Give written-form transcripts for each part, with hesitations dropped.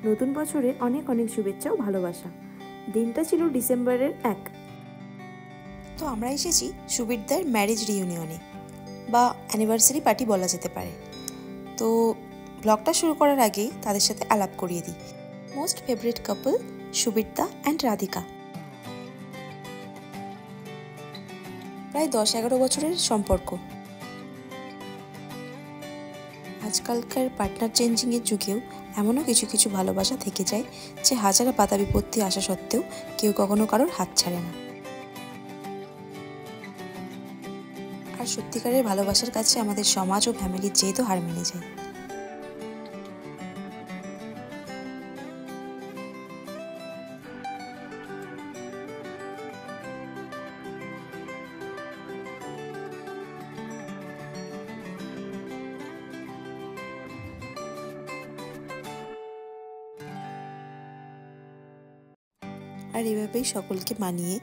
নতুন বছরে অনেক অনেক শুভেচ্ছা ও ভালোবাসা। দিনটা ছিল ডিসেম্বরের 1। তো আমরা এসেছি সুবীরদার ম্যারেজ রিইউনিয়নে বা অ্যানিভার্সারি পার্টি বলা যেতে পারে। তো ব্লগটা শুরু করার আগে তাদের সাথে আলাপ করিয়ে দিই। মোস্ট ফেভারিট কাপল সুবীরদা অ্যান্ড রাধিকা। প্রায় 10-11 বছরের সম্পর্ক। আজকালকার পার্টনার চেঞ্জিংয়ের যুগেও এমনও কিছু কিছু ভালোবাসা থেকে যায় যে হাজার বাধা বিপত্তি আসা সত্ত্বেও কেউ কখনো কারোর হাত ছাড়ে না। আর সত্যিকারের ভালোবাসার কাছে আমাদের সমাজ ও ফ্যামিলির জেদও হার মেনে যায়। আর এভাবেই সকলকে মানিয়ে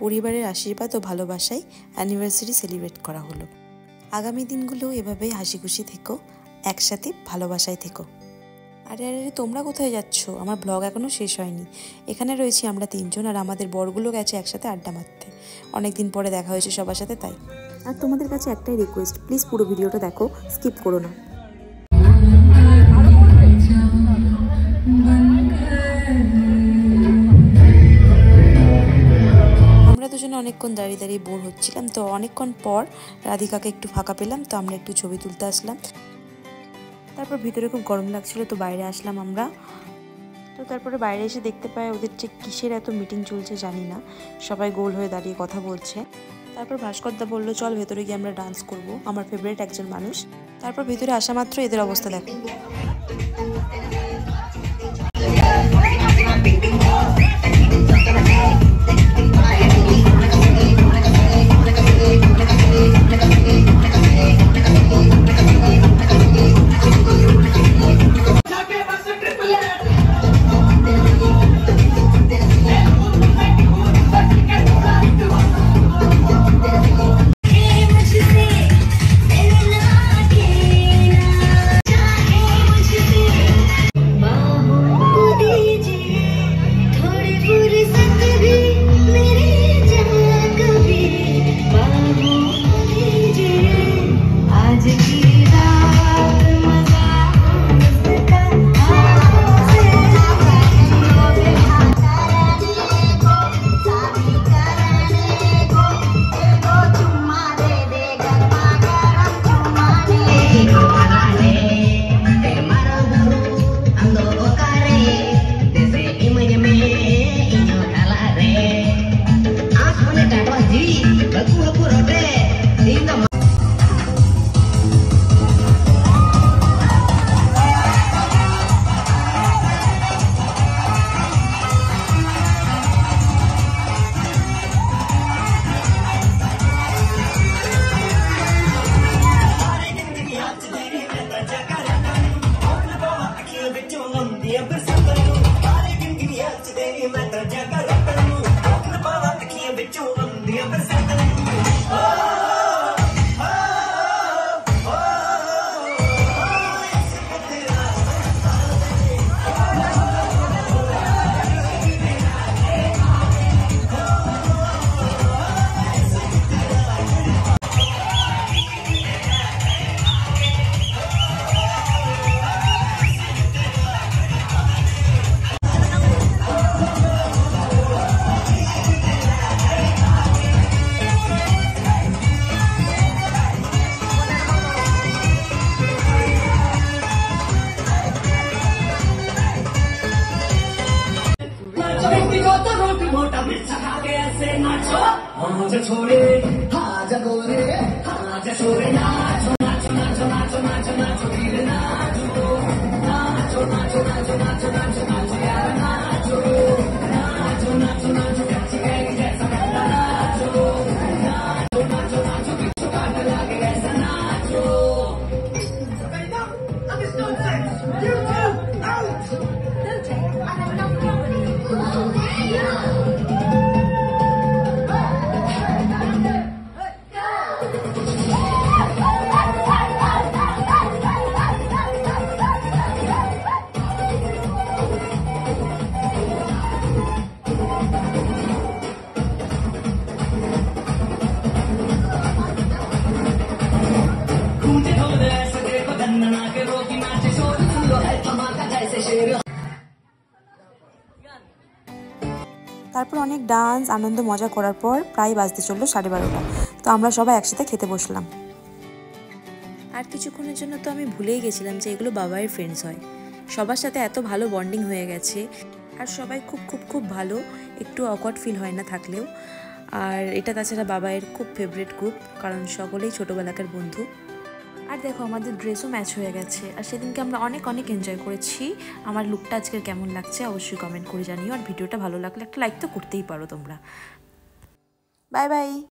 পরিবারের আশীর্বাদ ও ভালোবাসায় অ্যানিভার্সারি সেলিব্রেট করা হলো। আগামী দিনগুলো এভাবেই হাসি খুশি থেকো, একসাথে ভালোবাসায় থেকো। আরে আরে তোমরা কোথায় যাচ্ছ? আমার ব্লগ এখনও শেষ হয়নি। এখানে রয়েছি আমরা 3 জন, আর আমাদের বরগুলো গেছে একসাথে আড্ডা মারতে। অনেকদিন পরে দেখা হয়েছে সবার সাথে, তাই। আর তোমাদের কাছে একটাই রিকোয়েস্ট, প্লিজ পুরো ভিডিওটা দেখো, স্কিপ করো না। দুজনে অনেকক্ষণ দাঁড়িয়ে দাঁড়িয়ে বোর হচ্ছিলাম, তো অনেকক্ষণ পর রাধিকাকে একটু ফাঁকা পেলাম, তো আমরা একটু ছবি তুলতে আসলাম। তারপর ভিতরে খুব গরম লাগছিল, তো বাইরে আসলাম আমরা। তো তারপরে বাইরে এসে দেখতে পাই ওদের যে কিসের এত মিটিং চলছে জানি না, সবাই গোল হয়ে দাঁড়িয়ে কথা বলছে। তারপর ভাস্করদা বললো চল ভেতরে গিয়ে আমরা ডান্স করব, আমার ফেভারিট একজন মানুষ। তারপর ভেতরে আসা মাত্র এদের অবস্থা দেখো। छोड़े हाजा गोरे हाजा छोड़े नाचो नाचो नाचो नाचो नाचो नाचो वीर नाचो नाचो नाचो नाचो नाचो नाचो नाचो यार नाचो नाचो नाचो नाचो कैसी गैंग जैसा गाना नाचो नाचो नाचो नाचो बिच्छू काट लगे ऐसा नाचो। তারপর অনেক ডান্স আনন্দ মজা করার পর প্রায় বাজতে চললো 12:30। তো আমরা সবাই একসাথে খেতে বসলাম। আর কিছুক্ষণের জন্য তো আমি ভুলেই গেছিলাম যে এগুলো বাবাইয়ের ফ্রেন্ডস হয়। সবার সাথে এত ভালো বন্ডিং হয়ে গেছে, আর সবাই খুব খুব খুব ভালো, একটু অকওয়ার্ড ফিল হয় না থাকলেও। আর এটা তাছাড়া বাবাইয়ের খুব ফেভারিট গ্রুপ, কারণ সকলেই ছোটোবেলাকার বন্ধু। আর দেখো আমাদের ড্রেসও ম্যাচ হয়ে গেছে, আর সেদিনকে আমরা অনেক অনেক এনজয় করেছি। আমার লুকটা আজকের কেমন লাগছে অবশ্যই কমেন্ট করে জানিও, আর ভিডিওটা ভালো লাগলে একটা লাইক তো করতেই পারো তোমরা। Bye bye.